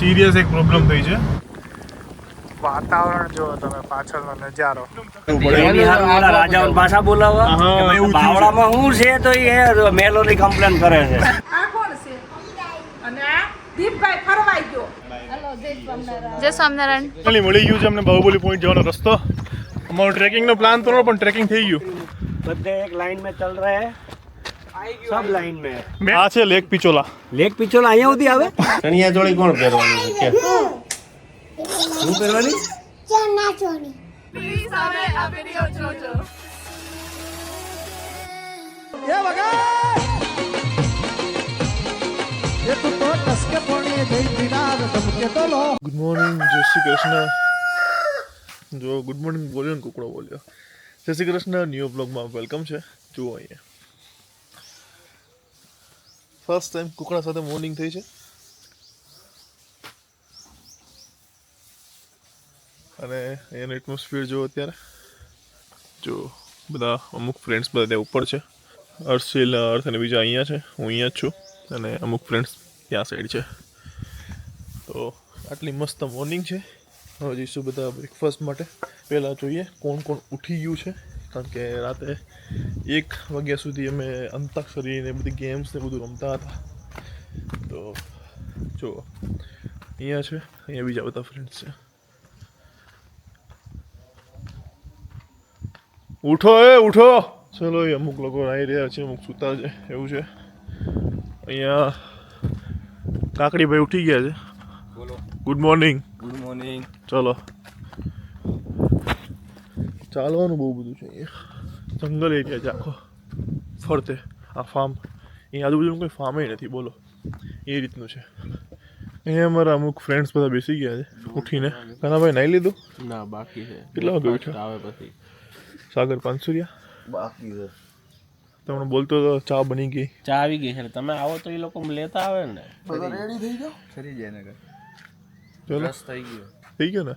Serious એક problem થઈ છે. વાતાવરણ જો તમે પાછળનો નજારો રાજાઓની ભાષા બોલાવવા બાવળામાં શું છે તો એ મેલોની કમ્પ્લેન કરે છે. આ કોણ છે અને આ દીપભાઈ ફરવાઈ ગયો. જય સ્વામિનારાયણ. મળી ગયું છે અમને બાહુબલી પોઈન્ટ જવાનો રસ્તો. અમારો ટ્રેકિંગનો પ્લાન તો પણ ટ્રેકિંગ થઈ ગયું. બધે એક લાઈન में चल रहे हैं सब लाइन में. આ છે લેક પિચોલા. લેક પિચોલા અહીંયા સુધી આવે. ચણિયા ચોળી કોણ પહેરવાનું છે કે શું કરવાની? ચણા ચોળી. પ્લીઝ હવે આ વિડિયો જોજો. ગુડ મોર્નિંગ, જય શ્રી કૃષ્ણ. જો ગુડ મોર્નિંગ બોલ્યો ને કુકડો બોલ્યો. જય શ્રી કૃષ્ણ. ન્યૂ બ્લોગમાં વેલકમ છે. જુઓ અહીંયા ફર્સ્ટ ટાઈમ કુકડા સાથે મોર્નિંગ થઈ છે અને અહીંયાનું એટમોસ્ફિયર જુઓ. અત્યારે જો બધા અમુક ફ્રેન્ડ્સ બધા ત્યાં ઉપર છે. અર્શિલ, અર્થ અને બીજા અહીંયા છે. હું અહીંયા જ છું અને અમુક ફ્રેન્ડ્સ ત્યાં સાઈડ છે. તો આટલી મસ્ત મોર્નિંગ છે. હવે જઈશું બધા બ્રેકફાસ્ટ માટે. પહેલાં જોઈએ કોણ કોણ ઉઠી ગયું છે, કારણ કે રાતે 1 વાગ્યા સુધી અમે અંતાક્ષરી ને બધી ગેમ્સ ને બધું રમતા હતા. તો જો અહીંયા છે, અહીંયા બીજા બધા ફ્રેન્ડ્સ છે. ઉઠો ઉઠો, ચલો. એ અમુક લોકો આવી રહ્યા છે, અમુક સૂતા છે, એવું છે. અહીંયા કાકડીભાઈ ઉઠી ગયા છે. Good morning. Good morning. ચલો, ચાલવાનું બહુ બધું છે અહીંયા. જંગલ એરિયા છે આખો ફરતે. આ ફાર્મ, અહીંયા આજુબાજુનું કોઈ ફાર્મ નથી, બોલો એ રીતનું છે. અહીંયા અમારા અમુક ફ્રેન્ડ્સ બધા બેસી ગયા છે ઉઠીને. કાનાભાઈ નાઈ લીધું? ના, બાકી છે. કેટલા વાગે ઉઠ્યા? આવે પછી સાગર 500 બાકી છે. તમને બોલતો તો ચા બની ગઈ. ચા આવી ગઈ છે, તમે આવો તો એ લોકો લેતા આવે ને. રેડી થઈ જાઓ. ફરી જાય ને ચલો, બસ થઈ ગયો. થઈ ગયો ને?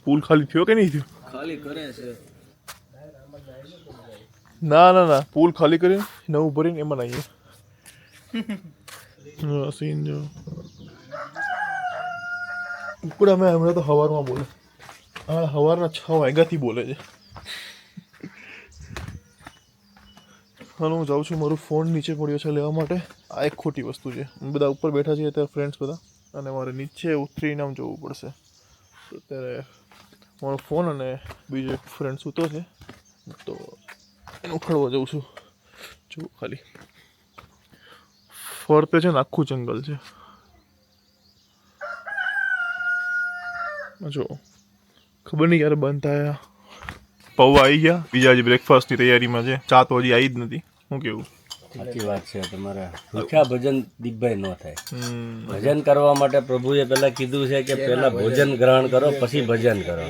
પૂલ ખાલી થયો કે નહીં થયો? ખાલી કરે છે. ના ના ના, પૂલ ખાલી કરીને નવું ભરીને એમાં નાહીએ. સીન જો કુકડા મેં હમણાં તો સવારમાં બોલે. હા, સવારના 6 વાગ્યાથી બોલે છે. હાલ હું જાઉં છું. મારું ફોન નીચે પડ્યો છે લેવા માટે. આ એક ખોટી વસ્તુ છે. બધા ઉપર બેઠા છીએ અત્યારે ફ્રેન્ડ્સ બધા, અને મારે નીચે ઉતરીને આમ જવું પડશે. અત્યારે મારો ફોન અને બીજો એક ફ્રેન્ડ સૂતો છે, તો એને ઉખાડવા જાઉં છું. જો ખાલી ફરતે છે ને આખું જંગલ છે. જો ખબર નહીં ક્યારે બંધ થયા. પૌવા આવી ગયા, બીજા હજી બ્રેકફાસ્ટની તૈયારીમાં છે. ચા તો હજી આવી જ નથી. શું કેવું? સાચી વાત છે તમારા. ભૂખ્યા ભજન દીપભાઈ ન થાય. ભજન કરવા માટે પ્રભુએ પહેલા કીધું છે કે પહેલા ભોજન ગ્રહણ કરો પછી ભજન કરો.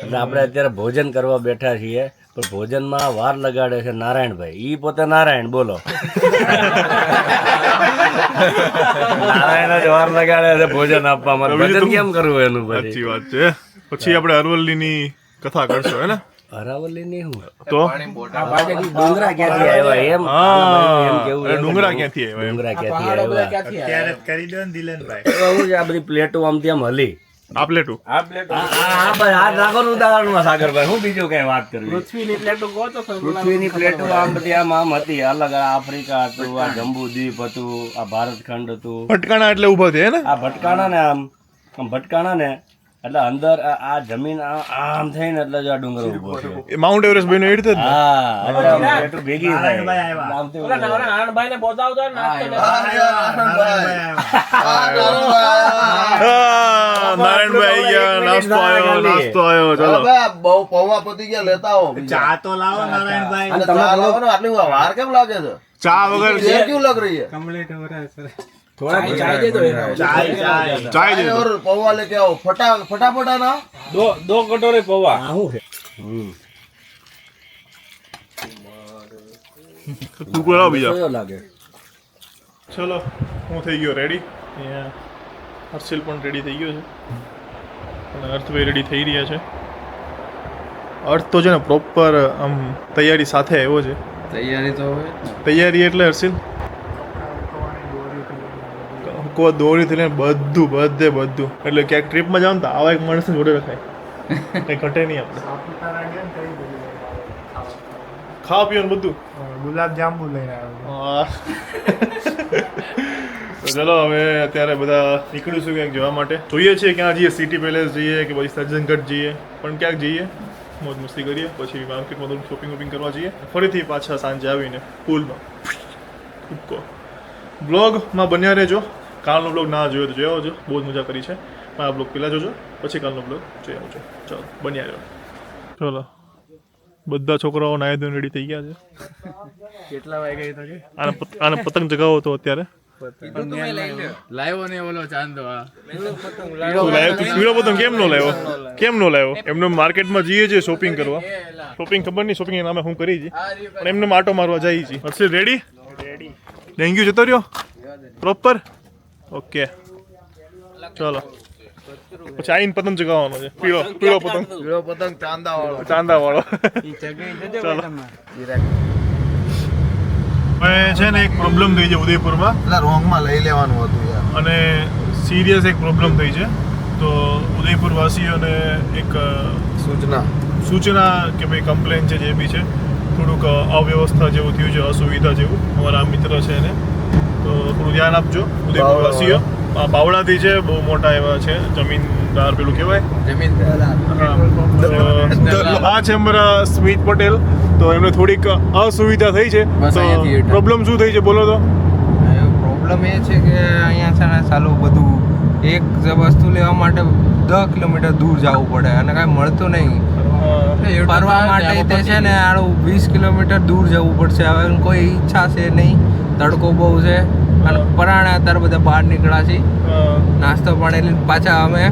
એટલે આપણે અત્યારે ભોજન કરવા બેઠા છીએ, પણ ભોજનમાં વાર લગાડે છે નારાયણભાઈ. ઈ પોતે નારાયણ, બોલો. નારાયણ જ વાર લગાડે છે ભોજન આપવામાં. ભજન કેમ કરવું એનું? સાચી વાત છે. પછી આપણે અરવલ્લીની કથા કરશો હે ને? અરાવલી નહીં હું તો ડુંગરા ક્યાંથી આવ્યા એમ કેવું. ડુંગરા ક્યાંથી આવ્યા? ડુંગરા ક્યાંથી આવ્યા? અત્યારે કરી દો ને દિલનભાઈ. હું છે આ બધી પ્લેટો આમથી આમ હલી. આ પ્લેટું ઉદાહરણમાં સાગરભાઈ હું બીજું કઈ વાત કરવી. પૃથ્વીની પ્લેટો આમ બધી આમ હતી અલગ. આફ્રિકા હતું, આ જંબુ દ્વીપ હતું, આ ભારતખંડ હતું. ભટકાણા એટલે ઉભા થયા ને? આ ભટકાણા ને આમ ભટકાણા ને એટલે અંદર આ જમીન આમ થઈને એટલે જ આ ડુંગર ઉભો છે. માઉન્ટ એવરેસ્ટ ભાઈ નો એડ થયો. હા, ભેગી નારાયણભાઈ ગયા. નાસ્તો આવ્યો. ચલો, બહુ પૌવા પતી ગયા, લેતા આવો. ચા તો લાવો નારાયણભાઈ. અને ચા લાવો ને, આટલી વાર કેમ લાગે છે? ચા વગર ये क्यों लग रही है? કમ્પ્લીટ हो रहा है सर. ચાય દે દો. ચાય દે. और पौवा लेके आओ. फटाफट आना. દો કટોરે પૌવા. કુકડા બીજા. લાગે. ચલો, હું થઈ ગયો રેડી. અહીંયા હર્ષિલ પણ રેડી થઈ ગયો છે અને અર્થભાઈ રેડી થઈ રહ્યા છે. અર્થ તો છે ને પ્રોપર આમ તૈયારી સાથે આવ્યો છે. તૈયારી તો હોય. તૈયારી એટલે હર્ષિલ આખો દોરીથી લઈને બધું એટલે ક્યાંક ટ્રીપમાં જાવ ને તો આવા એક માણસને જોડે રખાય કંઈ ઘટે નહીં આપણે સાપુતારા ગયા ને કઈ બધું ખાવા પીવાનું બધું ગુલાબ જાંબુ લઈને આવ્યો તો ચલો હવે અત્યારે બધા નીકળીશું ક્યાંક જવા માટે જોઈએ છીએ ક્યાં જઈએ, સિટી પેલેસ જઈએ કે પછી સજ્જનગઢ જઈએ, પણ ક્યાંક જઈએ મોજ મસ્તી કરીએ, પછી માર્કેટમાં થોડું શોપિંગ કરવા જઈએ, ફરીથી પાછા સાંજે આવીને પુલમાં કૂદકો. બ્લોગમાં બન્યા રહેજો. કાલનો બ્લોગ ના જોયો તો જોઈ આવજો, બહુ જ મજા કરી છે. આ બ્લોગ પહેલાં જોજો, પછી કાલનો બ્લોગ જોઈ આવજો. ચાલો બન્યા રહ્યો. ચલો બધા છોકરાઓ નાહી ધોઈને રેડી થઈ ગયા છે. કેટલા વાગ્યા તો કે આને પતંગ જગાવો તો અત્યારે લાવ્યો ને ઓલો ચાંદો આ પીળો પતંગ કેમ નો લાવ્યો એમને માર્કેટમાં જઈએ છીએ શોપિંગ કરવા. શોપિંગ ખબર નહીં શોપિંગ નામે હું કરી છે, પણ એમને માટો મારવા જઈએ છીએ. હર્ષિલ રેડી? ડેન્ગ્યુ જતો રહ્યો પ્રોપર? ઓકે ચલો પછી આઈને પતંગ ચગાવવાનો છે. પીળો પતંગ ચાંદા વાળો. ચાલો હવે છે ને એક પ્રોબ્લેમ થઈ છે ઉદયપુરમાં, એટલે રોંગમાં લઈ લેવાનું હતું યાર. અને સિરિયસ એક પ્રોબ્લેમ થઈ છે. તો ઉદયપુર વાસીઓને એક સૂચના કે ભાઈ કમ્પ્લેન છે જે બી છે, થોડુંક અવ્યવસ્થા જેવું થયું છે, અસુવિધા જેવું. અમારા મિત્ર છે એને, તો થોડું ધ્યાન આપજો ઉદયપુર વાસીઓ. બાવળાથી છે, બહુ મોટા એવા છે જમીનદાર, પેલું કહેવાય આ છે અમારા સ્મિત પટેલ. તો એમને થોડીક અસુવિધા થઈ છે. તો પ્રોબ્લેમ શું થઈ છે બોલો તો? પ્રોબ્લેમ એ છે કે અહીંયા છે ને સાલું બધું એક વસ્તુ લેવા માટે 10 કિલોમીટર દૂર જવું પડે અને કાંઈ મળતું નહીં. ફરવા માટે તે છે ને આડું 20 કિલોમીટર દૂર જવું પડશે. હવે કોઈ ઈચ્છા છે નહીં, તડકો બહુ છે અને પરાણે અત્યારે બધા બહાર નીકળ્યા છે, નાસ્તો પાણી લઈને પાછા અમે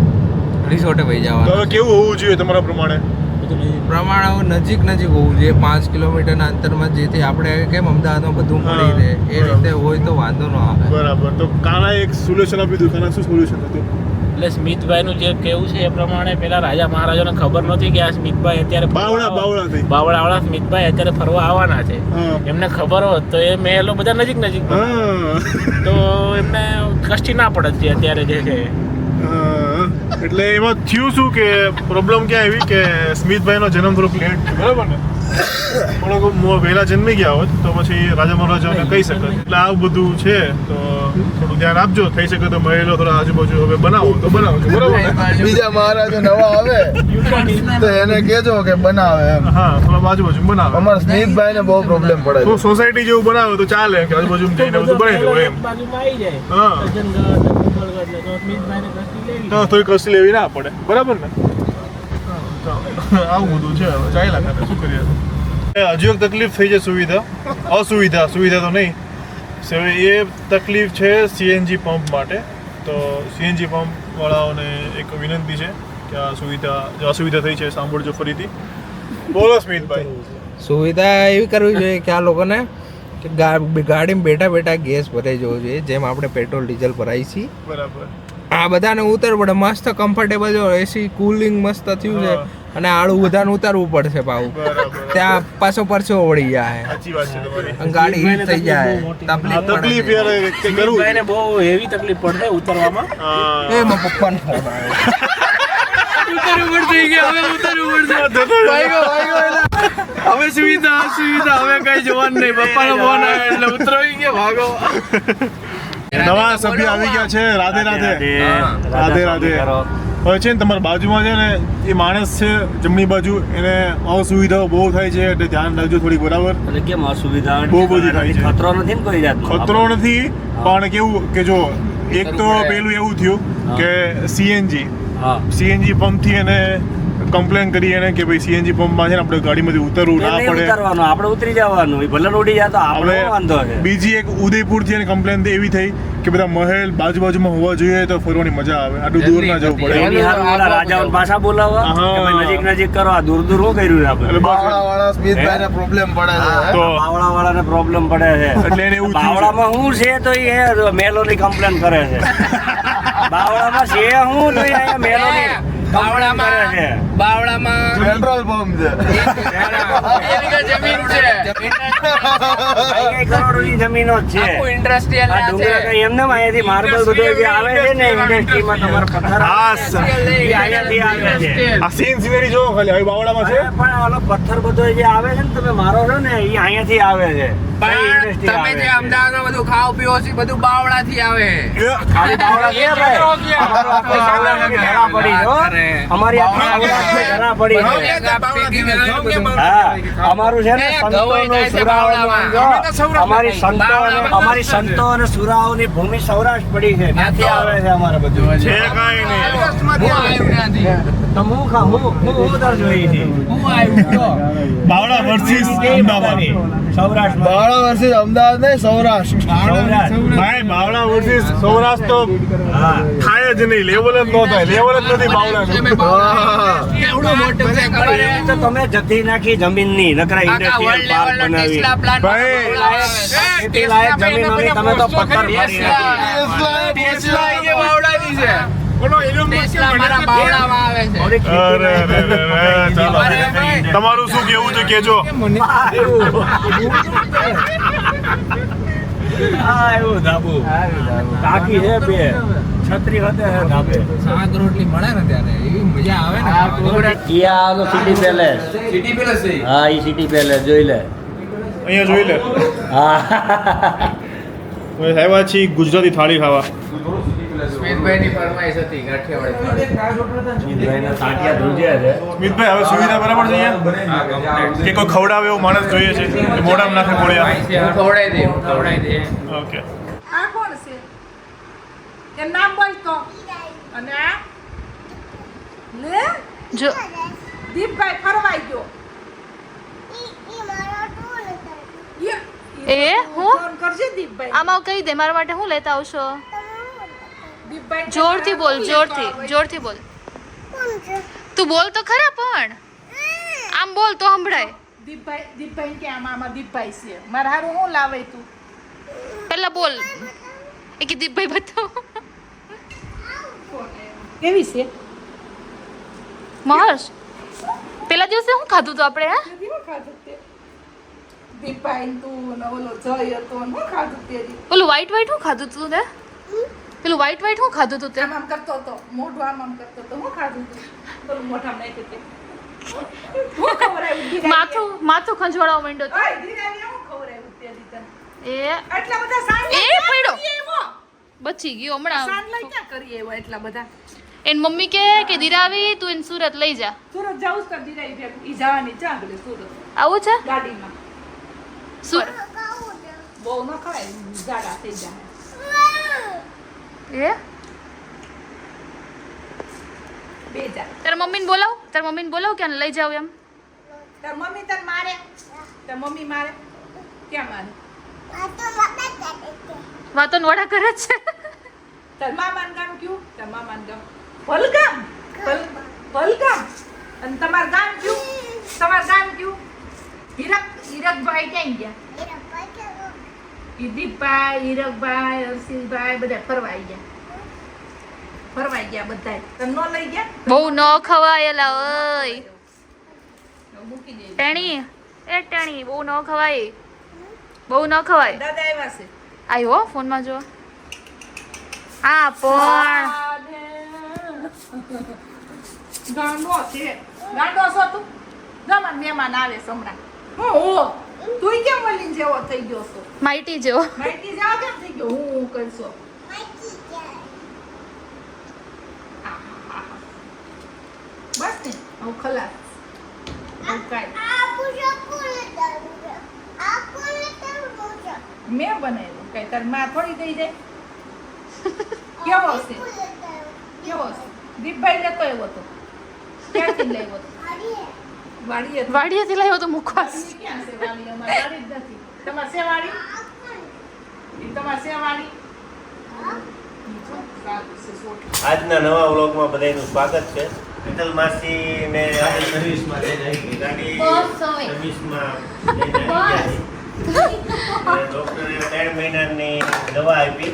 રિસોર્ટે વહી જવાનું. હવે કેવું હોવું જોઈએ તમારા પ્રમાણે? નજીક હોવું જોઈએ, 5 કિલોમીટરના અંતરમાં, જેથી આપણે કેમ અમદાવાદમાં બધું મળી રહે એ રીતે હોય તો વાંધો ન આવે. બરાબર. તો કાના એક સોલ્યુશન આપ્યું હતું. કાના શું સોલ્યુશન હતું? એટલે સ્મિતભાઈનું જે કેવું છે એ પ્રમાણે પેલા રાજા મહારાજાને ખબર નહોતી કે આ સ્મિતભાઈ અત્યારે બાવળાવાળા સ્મિતભાઈ અત્યારે ફરવા આવવાના છે. એમને ખબર હોત તો એ મહેલો બધા નજીક તો એમને કષ્ટી ના પડત જે અત્યારે જે છે. એટલે એમાં થયું શું કે પ્રોબ્લેમ ક્યાં આવી કે સ્મિતભાઈનો જન્મ થોડોક લેટ થયો, બરાબર ને? થોડોક વહેલા જન્મી ગયા હોત તો પછી રાજા મહારાજાને કહી શકત. એટલે આવું બધું છે, તો થોડું ધ્યાન આપજો. થઈ શકે તો મહેલો થોડા આજુબાજુ હવે બનાવો તો બનાવજો, બરાબર ને? બીજા મહારાજો નવા આવે તો એને કહેજો કે બનાવે એમ. હા, થોડા આજુબાજુ બનાવો. અમારા સ્મિતભાઈને બહુ પ્રોબ્લેમ પડે તો સોસાયટી જેવું બનાવે તો ચાલે, કે આજુબાજુ જઈને બધું બનાવી દો એમ. બાજુમાં આવી જાય હા, તો થોડી કસી લેવી ના પડે, બરાબર ને? આવું બધું છે. હવે ચાલ્યા કરે, શું કરીએ? હજુ એક તકલીફ થઈ છે, સુવિધા તો નહીં. એ તકલીફ છે સીએનજી પંપ માટે. તો સીએનજી પંપ વાળાઓને એક વિનંતી છે કે આ અસુવિધા થઈ છે, સાંભળજો ફરીથી. બોલો સ્મિતભાઈ. સુવિધા એવી કરવી જોઈએ કે આ લોકોને કે ગાડીમાં બેઠા ગેસ ભરાઈ જવો જોઈએ, જેમ આપણે પેટ્રોલ ડીઝલ ભરાઈ છીએ. બરાબર. આ બધાને ઉતર પડે, મસ્ત કમ્ફર્ટેબલ જો એસી કુલિંગ મસ્ત થયું છે અને આડું બધાને ઉતારવું પડશે પાછું. ત્યાં પાછો પરસો વળી જાય, સાચી વાત છે તમારી. અને ગાડી હીટ થઈ જાય, તકલીફ યાર કંઈ કરવું. સ્મિતભાઈને બહુ હેવી તકલીફ પડશે ઉતરવામાં. એ મારા પપ્પાને ફોન આવ્યો. હવે સુવિધા હવે કઈ જોવાનું નહીં. પપ્પાનો ફોન આવ્યો એટલે ઉતરવી ગયા, ભાગો. નવા સભ્ય આવી ગયા છે. રાધે રાધે. હવે છે ને તમારા બાજુમાં છે ને એ માણસ છે જમણી બાજુ, એને અસુવિધાઓ બહુ થાય છે, એટલે ધ્યાન રાખજો થોડી, બરાબર? એટલે કેમ અસુવિધા? બહુ બધી થાય છે. ખતરો નથી ને કોઈ જાતનો? ખતરો નથી, પણ કેવું કે જો એક તો પેલું એવું થયું કે સીએનજી પંપથી એને કમ્પ્લેન કરી એને કે ભાઈ સીએનજી પંપમાં છે ને આપણે ગાડીમાંથી ઉતરવું ના પડે, આપણે ઉતરી જવાનું, ભલે ઉડી જાય તો આપણે વાંધો છે. બીજી એક ઉદયપુરથી એને કમ્પ્લેન એવી થઈ કે બધા મહેલ બાજુમાં હોવા જોઈએ તો ફરવાની મજા આવે, આટલું દૂર ના જવું પડે. રાજાઓને પાછા બોલાવવા નજીક કરો, આ દૂર હું કર્યું આપણે. બાવળાવાળા સ્મિતભાઈને પ્રોબ્લેમ પડે છે. તો બાવળાવાળાને પ્રોબ્લેમ પડે છે. એટલે એને એવું બાવળામાં શું છે તો એ મેલોની કમ્પ્લેન કરે છે. બાવળામાં છે શું તો અહીંયા મેલોની કમ્પ્લેન કરે છે. બાવળામાં પેટ્રોલ પંપ છે જમીન છે કરોડોની જમીનો જ છે. આખું ઇન્ડસ્ટ્રીયલ આ ડુંગરા કઈ એમને અહીંયાથી માર્બલ બધું જે આવે છે ને ઇન્ડસ્ટ્રીમાં તમારા પથ્થર એ અહીંયાથી આવે છે. આ સીન સિનેરી જો ખાલી હવે બાવળામાં છે. પણ ઓલો પથ્થર બધો જે આવે છે ને તમે મારો છો ને એ અહીંયાથી આવે છે. પણ તમે જે અમદાવાદમાં બધું ખાઓ પીઓ છો બધું બાવળાથી આવે ખાલી બાવળા છે ભાઈ. અમારો આખો સૌરાષ્ટ્રની ધરા પડી છે, હો. અમારી આખી સૌરાષ્ટ્રની ધરા પડી છે. હા, અમારું છે ને સંતોનું સુરાઓનું જો, અમારી સંતો અને સુરાઓની ભૂમિ સૌરાષ્ટ્ર પડી છે. ત્યાંથી આવે છે અમારે બધું. છે કાંઈ નહીં. તો હું ઉધર જોઈ હતી. બાવળા વર્સિસ અમદાવાદ. સૌરાષ્ટ્ર બાવળા વર્ષે અમદાવાદ નહીં સૌરાષ્ટ્ર. ભાઈ બાવળા વર્સિસ સૌરાષ્ટ્ર તો થાય જ નહીં. લેવલ જ ન થાય. લેવલ જ નથી બાવળાનું. કેવડું મોટું છે ખબર છે? તો તમે જતી નાખી જમીનની નકરા ઇન્ડસ્ટ્રીયલ પાર્ક બનાવી. ખેતી લાયક જમીનોની તમે તો પથ્થર મારી નાખી. ટેસ્લા એ બાવળાની છે. ટેસ્લા મારા બાવળામાં આવે છે. અરે ચાલો. તમારું શું કેવું છે કેજો. હા એવું ધાબુ ટાંકી છે બે છત્રી હતે છે ધાબે. શાક રોટલી મળે ને ત્યારે એવી મજા આવે ને. આનો સિટી પેલેસ. સિટી પેલેસ છે. હા ઈ સિટી પેલેસ જોઈ લે. અહીંયા જોઈ લે. હા અમે આવ્યા છીએ ગુજરાતી થાળી ખાવા. સ્મિતભાઈની ફરમાઈશ હતી કાઠિયાવાડી જીતભાઈના તાટિયા ધ્રુજ્યા છે. મિતભાઈ હવે સુવિધા બરાબર છે અહીંયા કે કોઈ ખવડાવે એવો માણસ જોઈએ છે કે મોઢામાં નાખે કોળિયા. હું ખવડાવી દે ઓકે. આ કોણ છે કે નામ બોલ તો અને આ લે જો દીપભાઈ ફરવાઈ ગયો એ હું ફોન કરજે દીપભાઈ આમાં કહી દે મારા માટે હું લેતા આવશો. દીપભાઈ જોરથી બોલ, જોરથી બોલ. તું બોલ તો ખરા પણ આમ બોલ તો સંભળાય. દીપભાઈ કે આમાં દીપભાઈ છે મારે હારું હું લાવે તું પેલા બોલ એ કે દીપભાઈ બતાવો. કેવી છે મહર્ષ પેલા દિવસે શું ખાધું તું આપણે? હે કેવું ખાધું તે દીપભાઈ તું ને ઓલો જય હતો ને હું ખાધું તે પેલું વ્હાઈટ શું ખાધું તું તે? પેલું વ્હાઈટ શું ખાધું તું તે? આમ કરતો હતો મોઢું આમ કરતો હતો હું ખાધું તું પેલું મોઢામાં નાખ્યું તે હું ખવડાવ્યું દીકરા માથું ખંજવાળવા માંડ્યો તો. ઓય દીકરાને હું ખવડાવ્યું તે દીકરા એ આટલા બધા સાન એ પડ્યો. બચી ગયો હમણાં. સાન લઈ ક્યાં કરીએ એવા એટલા બધા એન મમ્મી કે દિરાવી તું એને સુરત લઈ જા. સુરત જાઉં તો દીરાઈ ભેગું ઈ જવાની ચાંગલે સુરત આવું છે? ગાડીમાં સુરત બહુ ન ખાય જાડા થઈ જાય એ બે જા તારા મમ્મીને બોલાવ કે આને લઈ જાવ એમ. તાર મમ્મી તને મારે તાર મમ્મી મારે ક્યાં મારે વાતો નોડા કરે છે. તાર મામાનું ગામ કયું તાર મામાનું ગામ ભલગામ ભલગામ અને તમારું ગામ કયું હીરકભાઈ ક્યાં ગયા ઈ દીપભાઈ હીરકભાઈ હર્ષિલભાઈ બધા ફરવાઈ ગયા બધાય તને ન લઈ ગયા બહુ ન ખવાયેલા ઓય મૂકી દે ટેણી બહુ ન ખવાય. દાદા આવ્યા છે આવ્યો ફોનમાં જો. હા પણ ગાંડો છો તું ગમન મહેમાન આવે છે હમણાં હું તું કેમ મલીન જેવો થઈ ગયો છો માઇટી જેવો. માહિતી જાવ કેમ થઈ ગયો હું કરશો બસ ને હું ખલાસ હું કાંઈ મેં બનાવ્યું કઈ તાર માં થોડી દઈ જાય કેવો છે દીપભાઈ લેતો આવ્યો હતો ક્યાંથી લાવ્યો હતો વાડીએ વાડીએથી લાવ્યો તો મુખવાસ. ક્યાં છે વાડી અમારી વાડી જ નથી તમારે છે વાડી તમારે છે વાડી આજના નવા વ્લોગમાં બધાનું સ્વાગત છે. વિઠ્ઠલ માસી ને સર્વિસમાં લઈને આવી ગાડી સર્વિસમાં લઈને આવી ડોક્ટરે 3 મહિનાની દવા આપી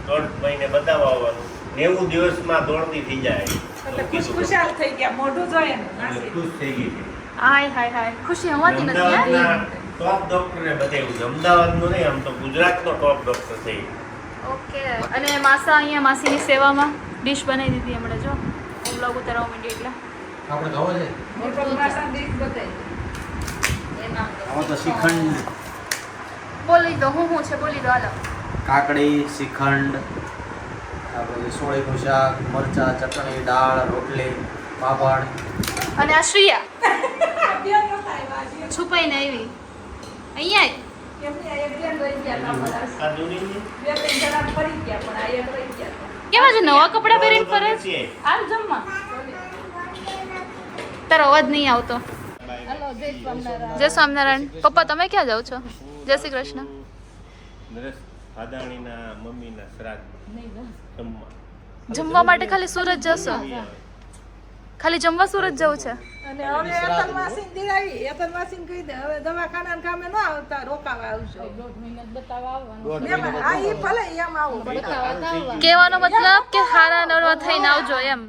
3 મહિને બતાવવા આવવાનું 90 દિવસમાં દોડતી થઈ જાય એટલે ખુશખુશાલ થઈ ગયા મોઢું જોઈએ ને નાસી. ખુશ થઈ ગઈ છે. હાય હાય હાય ખુશી હવાતી નથી યાર અમદાવાદના ટોપ ડોક્ટરને બતાવ્યું છે. અમદાવાદનું નહીં, આમ તો ગુજરાતનો ટોપ ડોક્ટર છે ઈ. ઓકે અને માસા અહીંયા માસીની સેવામાં ડીશ બનાવી દીધી હમણાં જો હું બ્લોગ ઉતારવા માંડી એટલે મોટો ભાષા દીક બતાવી. એના તો શ્રીખંડ બોલી દો હું છે બોલી દો હાલો કાકડી શ્રીખંડ આપણે સોળીનું શાક મરચા ચટણી દાળ રોટલી પાપડ અને આ શ્રિયા બે નતા આવ્યા. છુપાઈને આવી અહીંયા એમની આ એક બેન રહી ગયા હતા બધા. આ દુનિયાની બે ત્રણ જણા ફરી ગયા પણ આ એક રહી ગયા હતા. કેવા છે નવા કપડાં પહેરીને ફરે છે છે. હાલ જમવા તારો અવાજ નહીં આવતો હાલો જય સ્વામિનારાયણ. જય સ્વામિનારાયણ પપ્પા તમે ક્યાં જાઓ છો જય શ્રી કૃષ્ણ નરેશ ભાદાણીના મમ્મીના શ્રાદ્ધ જમવા. જમવા માટે ખાલી સુરત જશો ખાલી જમવા સુરત જવું છે અને હવે એતન માસીને દિલાવી એતન માસીને કહી દે હવે દવાખાના કામે ન આવતા રોકાવા આવજો. એમ, હા ઈ ભલે એમ આવો બતાવવા. કહેવાનો મતલબ કે હારા નરવા થઈને આવજો એમ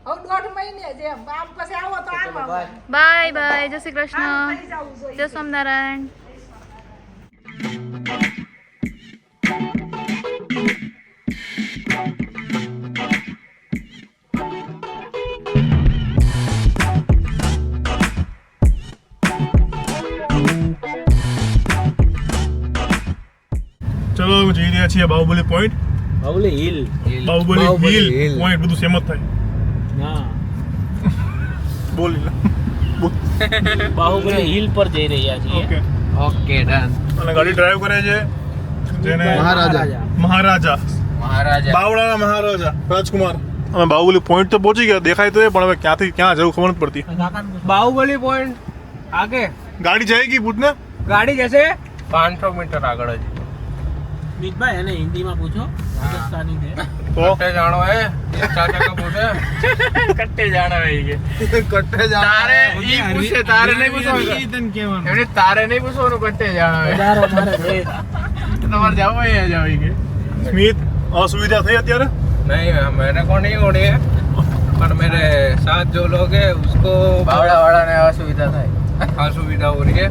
હવે 1.5 મહિને જ એમ આમ પછી આવો તો આમ આવો. બાય બાય જય શ્રી આમ કૃષ્ણ થઈ જવું જોઈએ. જય સ્વામિનારાયણ ચલો અમે જઈ રહ્યા છીએ Baahubali point. Baahubali hill Baahubali hill hill. Point બધું સેમ જ થાય. હા બોલી લે. બાહુબલી હિલ પર જઈ રહ્યા છીએ ઓકે. Okay done. અને ગાડી ડ્રાઈવ કરે છે જેને મહારાજા. મહારાજા મહારાજા બાવળાના મહારાજા રાજકુમાર. અમે બાહુબલી પોઈન્ટ તો પહોંચી ગયા દેખાય તો એ પણ હવે ક્યાંથી ક્યાં જવું ખબર નથી પડતી. બાહુબલી પોઈન્ટ આગે ગાડી જાયગી પૂછને. ગાડી જશે 500 મીટર આગળ જ. મિતભાઈ એને હિન્દીમાં પૂછો રાજસ્થાની છે તો કટ્ટે જાણો હે ચાચા કા પૂછે કટ્ટે જાણા હોય કે કટ્ટે જાણો તારે ઈ પૂછે તારે નહીં પૂછવાનું એમને તારે નહીં પૂછવાનું કટ્ટે જાણો હે તમારે જાવ હે જાવ કે સ્મિત અસુવિધા થઈ અત્યારે. नहीं मेरे को नहीं हो रही है पर मेरे साथ जो लोग हैं उसको बावड़ा वाला ने असुविधा था असुविधा हो रही है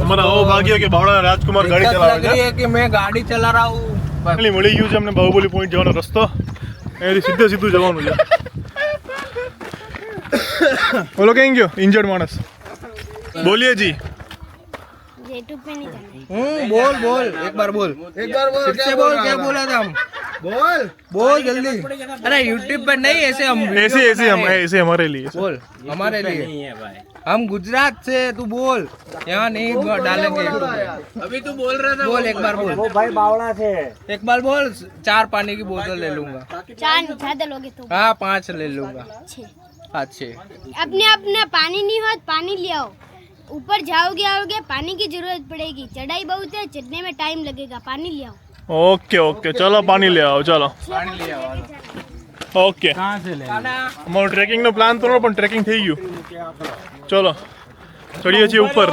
અમારા આવો ભાગ્ય કે બાવળા રાજકુમાર ગાડી दिक्कत ચલાવે लग रही છે. है कि मैं गाड़ी चला रहा हूँ એટલે મળી ગયું છે અમને બાહુબલી પોઈન્ટ જવાનો રસ્તો. એથી સીધે સીધું જવાનું છે. બોલો ક્યાં ગયો ઇન્જર્ડ માણસ. બોલીએ જી. यूट्यूब पे नहीं करना बोल बोल एक बार बोल फिर से बोल क्या बोला था हम बोल बोल जल्दी अरे यूट्यूब पर नहीं ऐसे हम ऐसे ऐसे हम ऐसे हमारे लिए बोल हमारे लिए हम गुजरात से तू बोल यहाँ नहीं डालेंगे अभी तू बोल रहा था बोल एक बार बोल वो भाई बावड़ा से एक बार बोल 4 पानी की बोतल ले लूंगा 4 ज्यादा लोगे तो हाँ 5 ले लूंगा 6 अच्छे अपने अपने पानी नहीं हो तो पानी ले आओ ऊपर जाओगे आओगे पानी की जरूरत पड़ेगी चढ़ाई बहुत है चढ़ने में टाइम लगेगा पानी ले आओ ઓકે ઓકે ચલો પાણી લે આવો ચાલો. ઓકે અમારો ટ્રેકિંગનો પ્લાન તો નહોતો પણ ટ્રેકિંગ થઈ ગયું. ચલો ચડીએ છીએ ઉપર.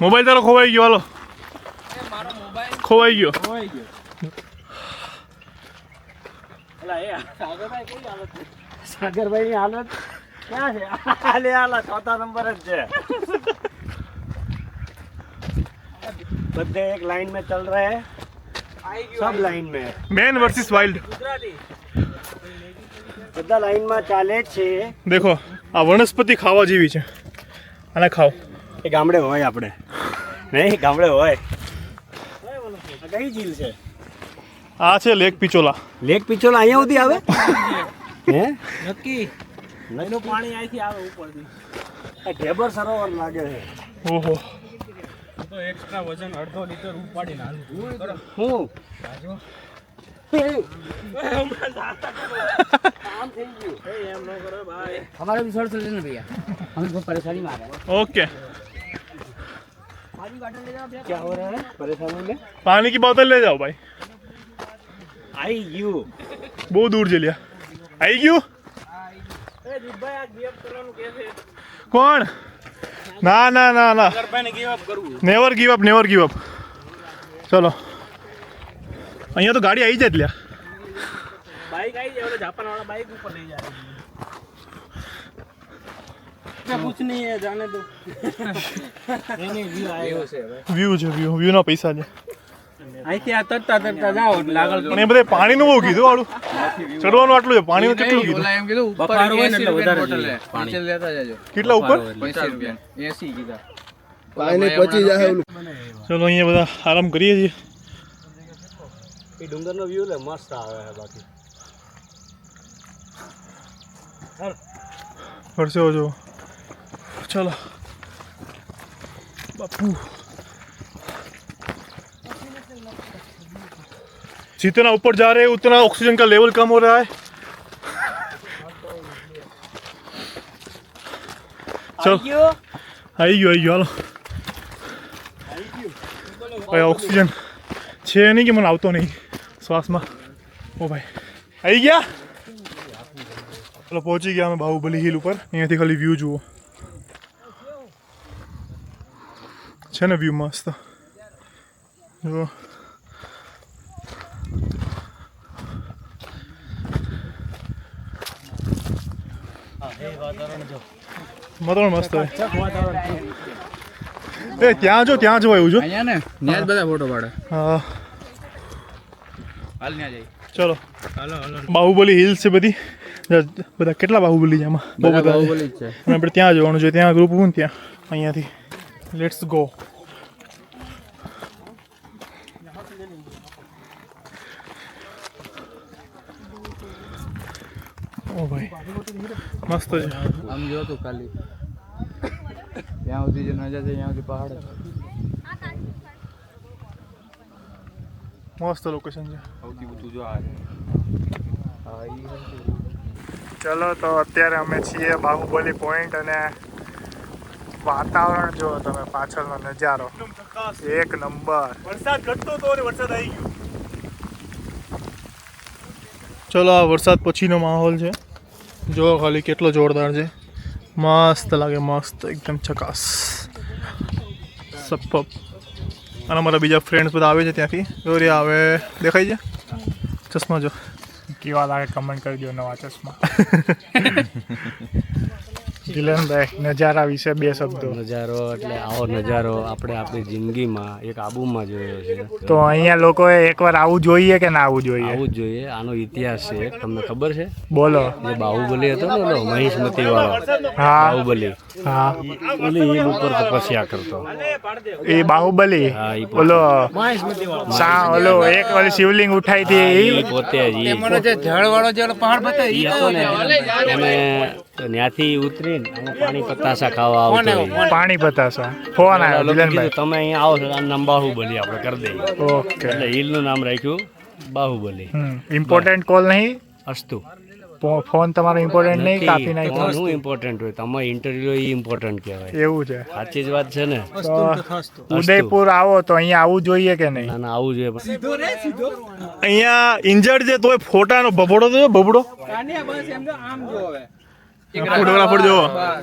મોબાઈલ તારો ખોવાઈ ગયો હાલો. ખોવાઈ ગયો. સાગરભાઈ ની હાલત ક્યાં છે આલે આલા ચોથા નંબર જ છે बदले एक लाइन में चल रहे हैं सब लाइन में મેન વર્સિસ વાઇલ્ડ. બધા લાઈન માં ચાલે છે દેખો આ વનસ્પતિ ખાવા જેવી છે. આને ખાઓ. એ ગામડે હોય આપણે નહીં ગામડે હોય આ કઈ ઝીલ છે આ છે લેક પિચોલા. લેક પિચોલા અહીંયા સુધી આવે હે નક્કી એનું પાણી અહીંથી આવે ઉપરથી આ ઢેબર સરોવર લાગે છે ઓહો તો એક્સ્ટ્રા વજન 1.5 લિટર ઉપાડીને હાલું હું हमारा भी थोड़ा चलने भैया हमें बहुत परेशानी में आ रहा है ओके. क्या हो रहा है परेशानी में पानी की बोतल ले जाओ भाई. आई यू બહુ દૂર જઈ લ્યા. આવી ગયું કોણ? ના ના ના ના never give up never give up. ચલો અહીંયા તો ગાડી આવી જાય એટલે બાઈક આવી જાય, જાપાન વાળા બાઈક ઉપર લઈ જાય. कुछ नहीं है, जाने दो. नहीं व्यू आयो છે વ્યૂ છે, વ્યૂના પૈસા છે. અહીંથી આ તરતા જાઓ એટલે આગળ પણ એ બધે પાણીનું બહુ કીધું વાળું, ચડવાનું આટલું છે, પાણીનું કેટલું કીધું? એમ કીધું ઉપર બફારો હોય ને એટલે 80 વધારે બોટલ જોઈએ. હે નીચે લેતા જાજો. કેટલા ઉપર? 50 રૂપિયા 80 કીધા. પાણી પચી જાય ઓલું. ચલો અહીંયા બધા આરામ કરીએ છીએ. એ ડુંગરનો વ્યૂ લે મસ્ત આવે છે. બાકી પરસેવો જો. चलो बापू, जितना ऊपर जा रहे हैं उतना ऑक्सीजन का लेवल कम हो रहा है. चलो आई गयो हालो भाई. ऑक्सीजन છે નહીં કે મને આવતો નહીં શ્વાસમાં. ઓ ભાઈ આવી ગયા. ચલો પહોંચી ગયા અમે બાહુબલી હિલ ઉપર. અહીંયાથી ખાલી વ્યૂ જુઓ છે ને, વ્યૂ મસ્ત જો. વાતાવરણ મસ્ત હોય. એ ત્યાં જો એવું જો અહીંયા ને ન્યા જ બધા ફોટો પાડે. હા હાલ ન્યા જઈ. ચલો બાહુબલી હિલ્સ છે બધી. બધા કેટલા બાહુબલી છે આમાં? બહુ બધા બાહુબલી જ છે. અને આપણે ત્યાં જવાનું છે. ત્યાં ગ્રુપ હોય ને ત્યાં. અહીંયાથી લેટ્સ ગો. ઓ ભાઈ મસ્ત છે. આમ જો તું ખાલી ત્યાં સુધી જે નજર છે ત્યાં સુધી પહાડ જ. મસ્ત લોકેશન છે. સૌથી બધું જો આ ચલો તો અત્યારે અમે છીએ બાહુબલી પોઈન્ટ અને વાતાવરણ જો તમે પાછળનો નજારો એક નંબર. વરસાદ ઘટતો હતો અને વરસાદ આવી ગયો. ચલો આ વરસાદ પછીનો માહોલ છે. જો ખાલી કેટલો જોરદાર છે. મસ્ત લાગે, મસ્ત એકદમ ચકાસ સપપ. અને અમારા બીજા ફ્રેન્ડ્સ બધા આવે છે ત્યાંથી. જો રે આવે દેખાય છે ચશ્મા જો. કેવા લાગે કમેન્ટ કરી દો નવા ચશ્મા. દિલનભાઈ નજારા વિશે બે શબ્દો. નજારો એટલે આવો નજારો આપણે આપણી જિંદગીમાં એક આબુમાં જોયો છે. તો અહીંયા લોકોએ એકવાર આવું જોઈએ કે ના આવવું જોઈએ? આવું જ જોઈએ. આનો ઇતિહાસ છે તમને ખબર છે? બોલો. જે બાહુબલી હતો ને ઓલો મહિષ્મતી વાળો હા બાહુબલી, હા ઓલી હિલ ઉપર તપસ્યા કરતો. એ બાહુબલી હા, ઈ ઓલો ઓલો એક ઓલી શિવલિંગ ઉઠાઈ હતી ઈ પોતે જ ઈ મને જે ઝાડ વાળો જે ઓલો પહાડ બતાવ્યો ઈ હતો ને એને ત્યાંથી ઉતરીને અમે પાણી પતાસા ખાવા આવતો હોય. પાણી પતાસા. ફોન આવ્યો લોકોએ કીધું દિલનભાઈ. તમે અહીંયા આવો છો આનું નામ બાહુબલી આપણે કરી દઈએ. ઓકે. એટલે હિલનું નામ રાખ્યું બાહુબલી. ઇમ્પોર્ટન્ટ કોલ નહીં. અસ્તુ. ફોન તમારો ઇમ્પોર્ટન્ટ નહીં, કાપી નાખ્યો. તમારું શું ઇમ્પોર્ટન્ટ હોય? તમારે ઇન્ટરવ્યુ એ ઇમ્પોર્ટન્ટ કહેવાય. એવું છે. સાચી જ વાત છે ને. તો ઉદયપુર આવો તો અહીંયા આવવું જોઈએ કે નહીં? ના ના આવું જોઈએ. અહીંયા ઇન્જર્ડ છે તોય ફોટાનો ભભડો તો ભબડો. ફોટોગ્રાફર જો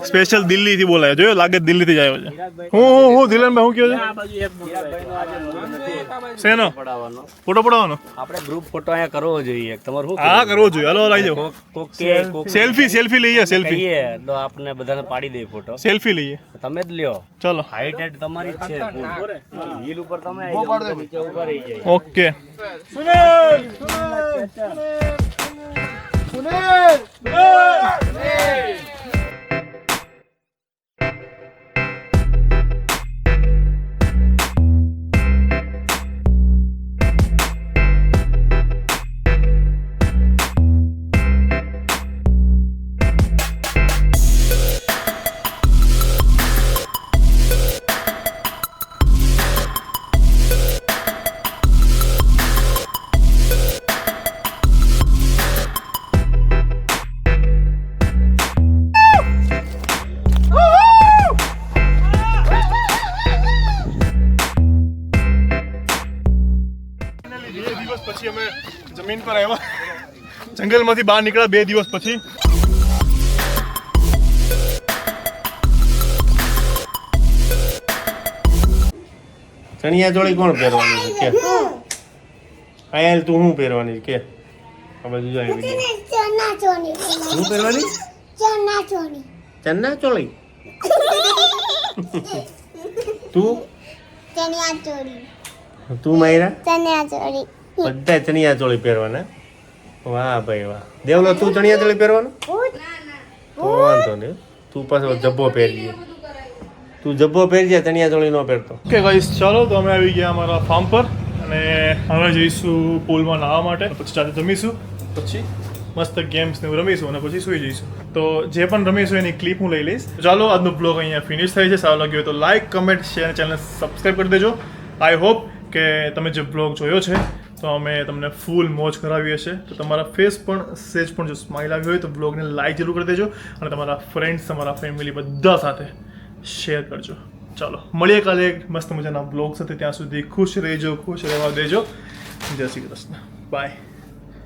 સ્પેશિયલ દિલ્હીથી બોલાયો. જોયો લાગે દિલ્હીથી જ આવ્યો છે. હું દિલનભાઈ હું કહ્યો છે શેનો ફોટો પડાવવાનો? આપણે ગ્રુપ ફોટો અહીંયા કરવો જોઈએ. તમારે શું હા કરવો જોઈએ. હાલો લાવી જાઓ. કોક સેલ્ફી લઈએ. સેલ્ફી કહીએ તો આપણે બધાને પાડી દઈએ ફોટો. સેલ્ફી લઈએ. તમે જ લ્યો. ચલો હાઈટ હેડ તમારી જ છે. હિલ ઉપર તમે આવી જાઓ તો નીચે ઊભા રહી જાય. ઓકે. પછી અમે જમીન પર આવ્યા. જંગલમાંથી બહાર નીકળ્યા 2 દિવસ પછી. ચણિયા ચોળી કોણ પહેરવાનું છે કે? અહીંયા તું શું પહેરવાની કે આ બાજુ જો આવી ગઈ. શું પહેરવાની? ચન્ના ચોળી. તું તું માયરા બધા ચણિયા ચોળી પહેરવાના. વાહ ભાઈ વાહ. દેવલો તું ચણિયા ચોળી પહેરવાનું? તો વાંધો નહીં, તું પાછો જબ્બો પહેરજે. તું જબ્બો પહેરજે, ચણિયા ચોળી ન પહેરતો. ઓકે ગાઈસ, ચાલો તો અમે આવી ગયા અમારા ફાર્મ પર અને હવે જઈશું પૂલમાં નાહવા માટે. પછી સાથે જમીશું, પછી મસ્ત ગેમ્સ ને એવું રમીશું અને પછી સૂઈ જઈશું. તો જે પણ રમીશું એની ક્લિપ હું લઈ લઈશ. ચાલો આજનો બ્લોગ અહીંયા ફિનિશ થાય છે. સારો લાગ્યો હોય તો લાઈક, કમેન્ટ, શેર અને ચેનલને સબસ્ક્રાઈબ કરી દેજો. આઈ હોપ કે તમે જે બ્લોગ જોયો છે તો અમે તમને ફૂલ મોજ કરાવી હશે. તો તમારા ફેસ પણ સેજ પણ જો સ્માઇલ આવી હોય તો બ્લોગને લાઈક જરૂર કરી દેજો અને તમારા ફ્રેન્ડ્સ, તમારા ફેમિલી બધા સાથે શેર કરજો. ચાલો મળીએ કાલે એક મસ્ત મજાના બ્લોગ સાથે. ત્યાં સુધી ખુશ રહેજો, ખુશ રહેવા દેજો. જય શ્રી કૃષ્ણ. બાય.